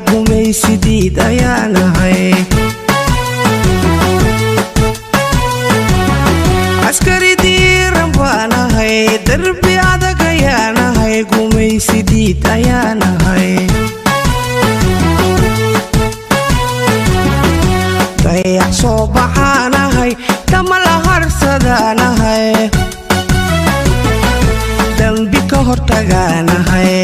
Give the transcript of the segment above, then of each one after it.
gumaysidiid ayaanahay askari diiran baanahay darbi adag ayaanahay gumaysidiid ayaanahay dayax soo baxaanahay kama la harsadaanahay dambi ka hortagaanahay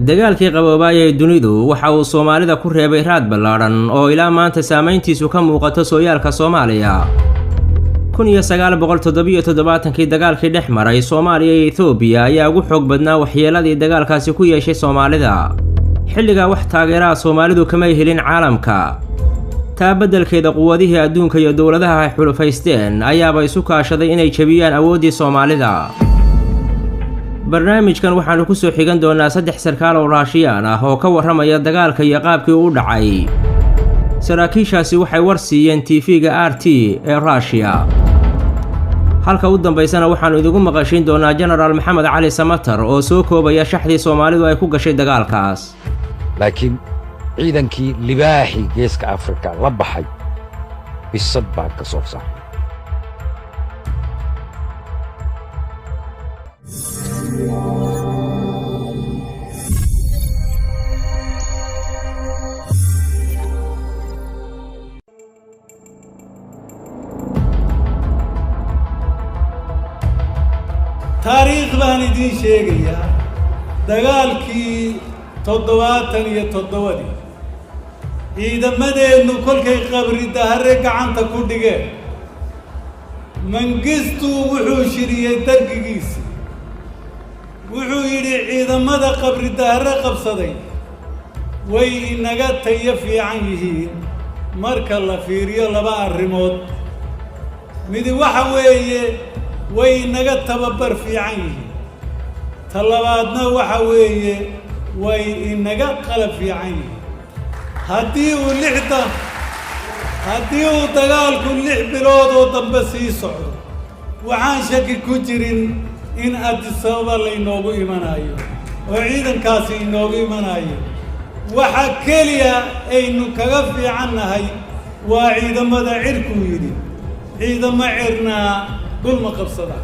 dagaalkii qaboobay ee dunidu waxa uu Soomaalida ku reebay raad ballaaran oo ilaa maanta saameyntiisu ka muuqato sooyaalka Soomaaliya 1977kii dagaalkii dhex maray Soomaaliya iyo Itoobiya ayaa ugu xoog badnaa waxyeeladii dagaalkaasi ku yeeshay Soomaalida xilliga wax taageerada Soomaalidu kama helin caalamka taa beddelkeeda quwadihii adduunka iyo dawladaha ay xulufaysteen ayaaba isu kaashaday inay jabiyaan awoodii Soomaalida barnaamijkan waxaanu ku soo xigan doonaa 3 sarkaal oo Raashiyaan ah oo ka waramaya dagaalka iyo qaabkii uu dhacay saraakiishaasi waxay warsiiyeen TV-ga RT ee Russia halka u dambeysana waxaanu idigu maqashin doonaa General Maxamed Cali Samatar oo soo koobaya shaxdii Soomaalidu ay ku gashay dagaalkaas laakiin ciidankii libaaxi geeska Afrika la baxay bisad baa ka soo saaray taariikh baan idin sheegayaa dagaalkii 77 ciidamadeennu kolkay qabri dahare gacanta ku dhigeen Mengistu wuxuu shiriyay dargigiisa wuxuu yidhi ciidamada qabri dahare qabsaday way inaga tayo fiican yihiin marka la fiiriyo 2 arrimood mid waxa weeye way inaga tababar fiican yihiin talabaadna waxa weeye way inaga qalab fiican yihiin haddii uu dagaalku 6 bilood oo dambe sii socdo waxaan shaki ku jirin in Addis Ababa laynoogu imanayo oo ciidankaasi inoogu imanayo waxa keliya aynu kaga fiicannahay waa ciidamada cirku yidhi ciidamo cirna dulma qabsada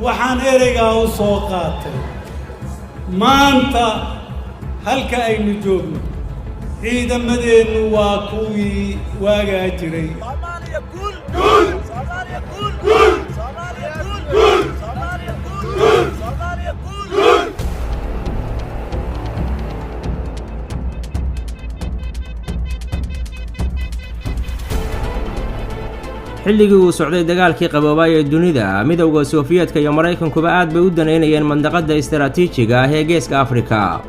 waxaan ereygaa u soo qaatay maanta halka aynu joogno ciidamadeennu waa kuwii waagaa jiray Soomaaliya guul Soomaaliya guul Soomaaliya guul Soomaaliya guul Soomaaliya guul xilligii uu socday dagaalkii qaboobay ee dunida midowga Soofiyeedka iyo Mareykankuba aad bay u daneynayeen mandaqada istiraatiijiga ah ee geeska Afrika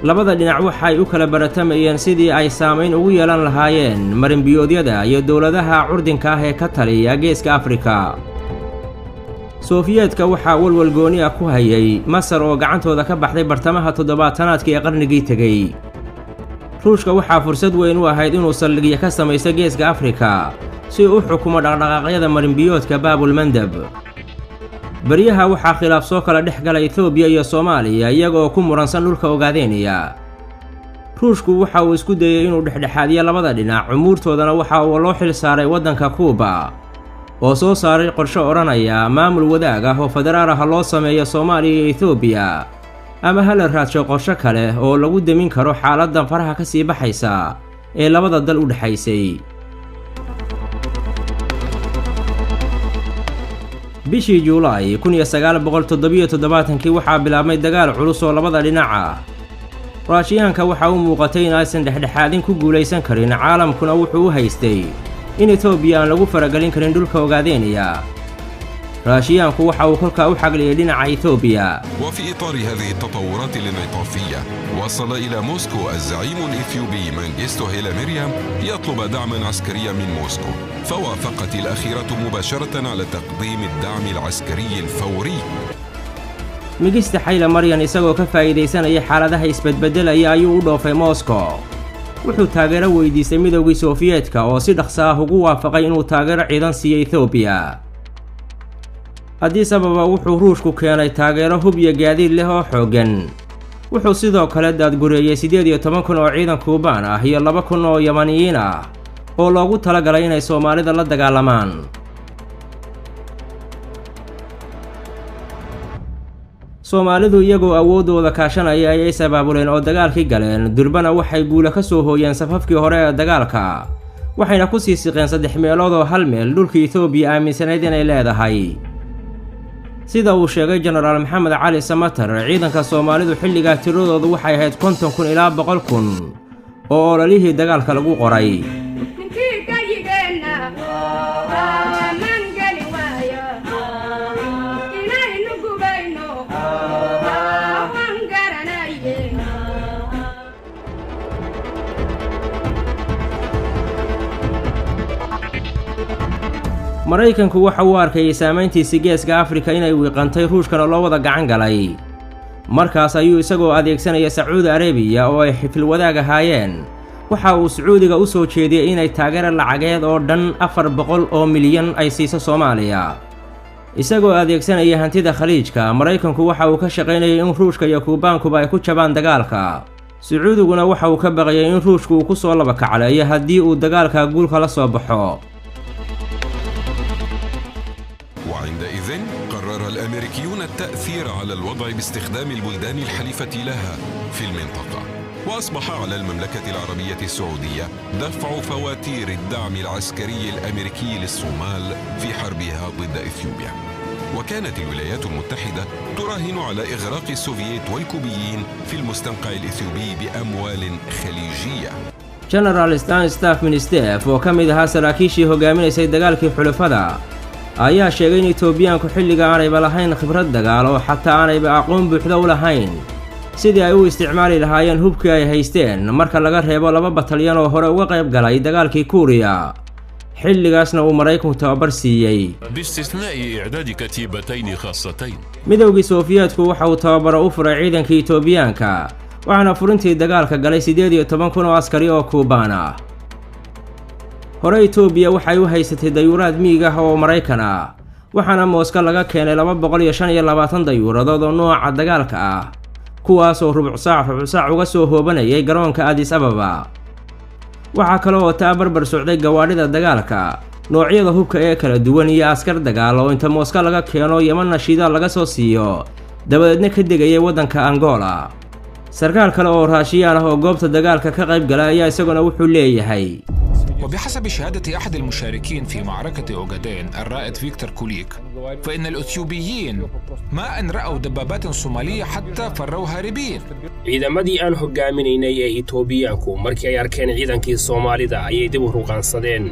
labada dhinac waxay u kala baratamayeen sidii ay saameyn ugu yeelan lahaayeen marinbiyoodyada iyo dawladaha curdinka ah ee ka taliya geeska Afrika Soofiyeedka waxa walwal gooni ah ku hayay Masar oo gacantooda ka baxday bartamaha 70aadkii ee qarnigii tagay Ruushka waxa fursad weyn u ahayd inuu saldhigyo ka sameeyo geeska Afrika si uu xukumo dhaqdhaqaaqyada marinbiyoodka Baabul Mandab bariyaha waxaa khilaaf soo kala dhex galay Itoobiya iyo Soomaaliya iyagoo ku muransan dhulka Ogaadeenaya Ruushku waxa uu isku dayay inuu dhexdhexaadiyo labada dhinac umuurtoodana waxa uu loo xil saaray wadanka Kuuba oo soo saaray qorshe oranaya maamul wadaag ah oo federaal ah loo sameeyo Soomaaliya iyo Itoobiya ama hal raadsho qorshe kale oo lagu demin karo xaaladdan faraha ka sii baxaysa ee labada dal u dhaxaysay bishii Juulaay 1977kii waxaa bilaabmay dagaal culus oo labada dhinac ah Raashiyaanka waxa uu muuqatay in aysan dhexdhexaadin ku guuleysan karin caalamkuna wuxuu u haystay in Itoobiya aan lagu faragelin karin dhulka Ogaadeenaya راشيانكو وحاو كلكا وحقلي لنا إثيوبيا. وفي إطار هذه التطورات الانعطافية وصل إلى موسكو الزعيم الإثيوبي منجستو هيلا مريم يطلب دعما عسكريا من موسكو، فوافقت الأخيرة مباشرة على تقديم الدعم العسكري الفوري. migista xayla maryan isagoo ka faa'iidaysanaya xaaladaha isbedbeddelaya ayuu u dhoofay Moscow wuxuu taageero weydiistay midowgii Soofiyeedka oo si dhaqso ah ugu waafaqay inuu taageero ciidan siiyo Ethiopia Addis Ababa wuxuu Ruushku keenay taageero hub iyo gaadiid leh oo xooggan wuxuu sidoo kale daadgureeyay 18,000 oo ciidan Kuubaan ah iyo 2,000 oo Yamaniyiin ah oo loogu talagalay inay Soomaalida la dagaalamaan Soomaalidu iyagoo awoodooda kaashanaya ayay sabaabuleen oo dagaalkii galeen durbana waxay guula ka soo hooyeen safafkii hore ee dagaalka waxayna ku sii siqeen 3 meelood oo hal meel dhulka Ethiopia aaminsanayd inay leedahay sida uu sheegay General Maxamed Cali Samatar ciidanka Soomaalidu xilliga tiradoodu waxay ahayd 50,000 ilaa 100,000 oo ololihii dagaalka lagu qoray Maraykanku waxa uu arkay saameyntiisa geeska Afrika inay wiiqantay Ruushkana loo wada gacan galay markaas ayuu isagoo adeegsanaya Sacuudi Arabiya oo ay xifil wadaag ahaayeen waxa uu Sacuudiga u soo jeediyay inay taageero lacageed oo dhan 400 oo milyan ay siiso Soomaaliya isagoo adeegsanaya hantida Khaliijka Maraykanku waxa uu ka shaqeynayay in Ruushka iyo Kuubaankuba ay ku jabaan dagaalka Sacuudiguna waxa uu ka baqayay in Ruushku uu ku soo laba kacleeyo haddii uu dagaalka guulka la soo baxo وعندئذ قرر الأمريكيون التأثير على الوضع باستخدام البلدان الحليفة لها في المنطقة وأصبح على المملكة العربية السعودية دفع فواتير الدعم العسكري الأمريكي للصومال في حربها ضد إثيوبيا وكانت الولايات المتحدة تراهن على إغراق السوفييت والكوبيين في المستنقع الإثيوبي بأموال خليجية General Staff Minister oo ka mid ahaa saraakiishii hogaaminaysay dagaalkii xulafada ayaa sheegay in Etoobiyaanku xilliga aanayba lahayn khibrad dagaal oo xataa aanayba aqoon buuxda u lahayn sidii ay u isticmaali lahaayeen hubkii ay haysteen marka laga reebo 2 batalyan oo hore uga qayb galay dagaalkii Kuuriya xilligaasna uu Maraykanku tababar siiyay باستثناء إعداد كتيبتين خاصتين midowgii Soofiyeedku waxa uu tababaro u furay ciidankii Etoobiyaanka waxaana furintii dagaalka galay 18,000 oo askari oo Kuubaan ah hore Ethiopia waxay u haysatay dayuurad miig ah oo Maraykan ah waxaana Moscow laga keenay 225 dayuuradood oo nooca dagaalka ah kuwaas oo rubuc saac uga soo hoobanayay garoonka Addis Ababa waxa kale oo tababar socday gawaadhida dagaalka noocyada hubka ee kala duwan iyo askar dagaal oo inta Moscow laga keeno Yemen shidaal laga soo siiyo dabadeedna ka degayay wadanka Angola sarkaal kale oo Raashiyaan ah oo goobta dagaalka ka qayb galay ayaa isaguna wuxuu leeyahay وبحسب شهادة أحد المشاركين في معركة أوغادين الرائد فيكتور كوليك فإن الأثيوبيين ما أن رأوا دبابات صومالية حتى فروا هاربين ciidamadii aan hogaaminaynay ee Etoobiyaanku markii ay arkeen ciidankii Soomaalida ayay dib u ruqansadeen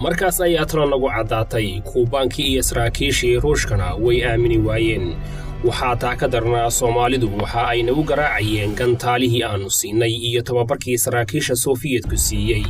markaas ay atro nagu cadaatay Kuubaankii iyo saraakiishii Ruushkana way aamini waayeen waxaa taa ka darnaa Soomaalidu waxa ay nagu garaacayeen gantaalihii aanu siinay iyo tababarkii saraakiisha Soofiyeedku siiyay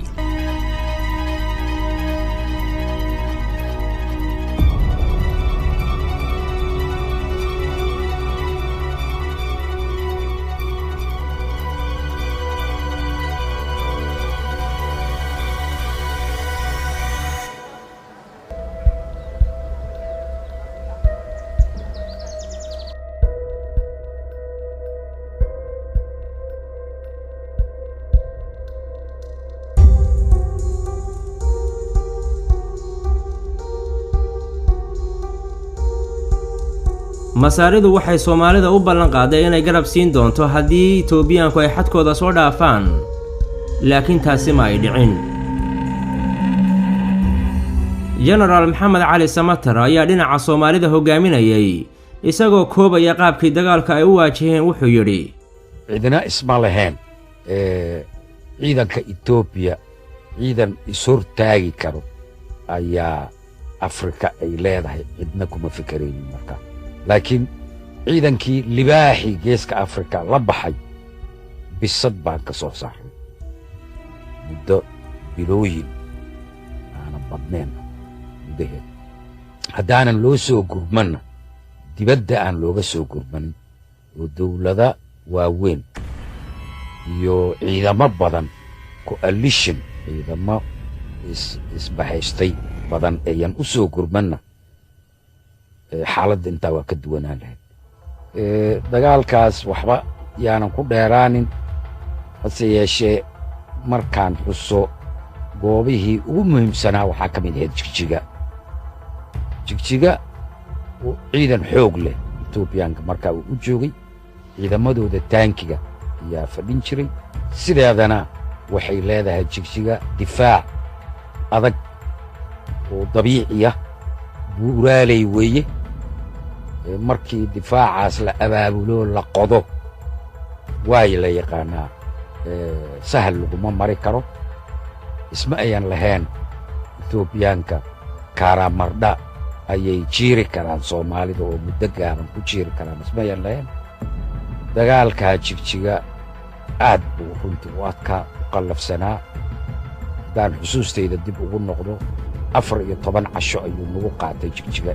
Masaaridu waxay Soomaalida u ballan qaaday inay garab siin doonto haddii Etoobiyaanku ay xadkooda soo dhaafaan laakiin taasi ma ay dhicin General Maxamed Cali Samatar ayaa dhinaca Soomaalida hogaaminayay isagoo koobaya qaabkii dagaalka ay u waajaheen wuxuu yiri ciidana isma lahayn ciidanka Ethiopia ciidan isur taagi karo ayaa Afrika ay leedahay cidna kuma fikiraynin marka laakiin ciidankii libaaxi geeska Afrika la baxay bisad baan ka soo saaray muddo bilooyin aan badnayn haddaanan loo soo gurmanna dibadda aan looga soo gurmanin ودولة واوين يو عيدما بدن coalition عيدما isbahayστay badan ayaan u soo gurmana xaaladda intaa waa ka duwanaan lahayd dagaalkaas waxba yaanan ku dheeraanin hase yeeshee markaan xuso goobihii ugu muhiimsanaa waxaa ka mid ahayd jigjiga ciidan xoog leh Etoobiyaanka markaa uu u joogay ciidamadooda taankiga ayaa fadhin jiray sideedana waxay leedahay jigjiga difaac adag oo dabiici ah buuraaley weeye markii difaacaas la abaabulo la qodo way la yaqaanaa sahal laguma mari karo isma ayan lahayn Etoobiyaanka karamardha ayay jiiri karaan Soomaalida oo muddo gaaban ku jiiri karaan isma ayan lahayn dagaalka jigjiga aad buu runtii u adkaa u qallafsanaa daan xusuustayda dib ugu noqdo 14 casho ayuu nagu qaatay jigjiga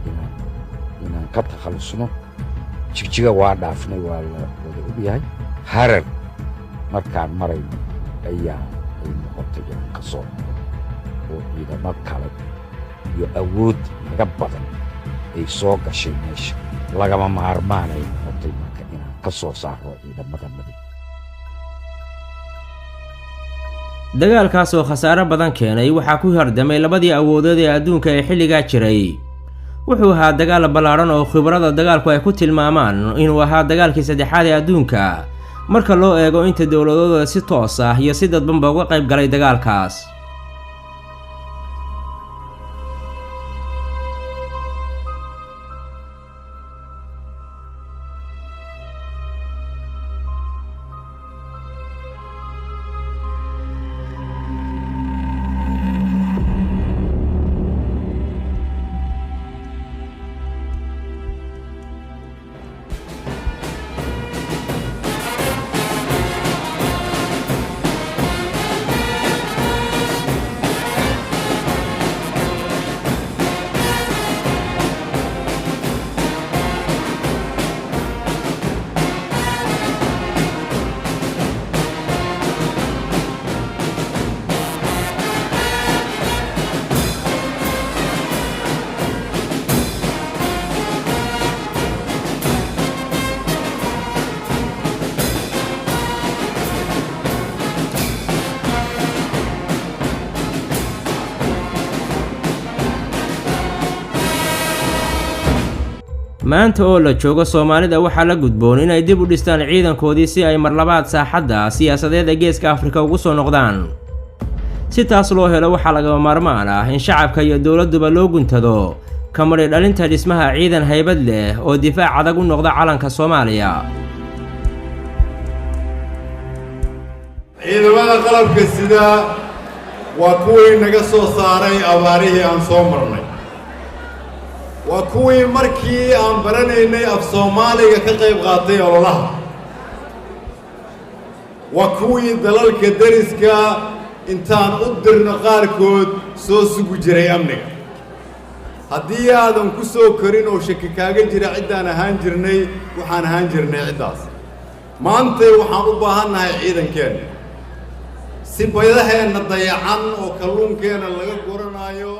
inaan ka takhalusno jigjiga waa dhaafnay waa la wada ogyahay harar markaan marayno ayaa ay noqotay inaan ka soo oo ciidamo kale iyo awood naga badan ay soo gashay meesha lagama maarmaan ay noqotay marka inaan ka soo saaro ciidamada madow dagaalkaas oo khasaare badan keenay waxaa ku hordamay labadii awoodood ee adduunka ee xilligaa jiray wuxuu ahaa dagaal ballaaran oo khibrada dagaalku ay ku tilmaamaan inuu ahaa dagaalkii saddexaad ee adduunka marka loo eego inta dowladooda si toos ah iyo si dadbanba uga qayb galay dagaalkaas maanta oo la joogo Soomaalida waxaa la gudboon inay dib u dhistaan ciidankoodii si ay marlabaad saaxadda siyaasadeed ee Geeska Afrika ugu soo noqdaan si taas loo helo waxaa laga maarmaan ah in shacabka iyo dawladduba loo guntado kamari dhalinta dhismaha ciidan haybad leh oo difaac adag u noqda calanka Soomaaliya ciidamada qalabka sida waa kuwii naga soo saaray abaarihii aan soo marnay waa kuwii markii aan baranaynay af Soomaaliga ka qayb qaatay ololaha waa kuwii dalalka dariska intaan u dirno qaarkood soo sugu jiray amniga haddii aadan ku soo korin oo shaki kaaga jira ciddaan ahaan jirnay waxaan ahaan jirnay ciddaas maanta waxaan u baahannahay ciidankeena si bayadaheenna dayacan oo kalluunkeena laga goranayo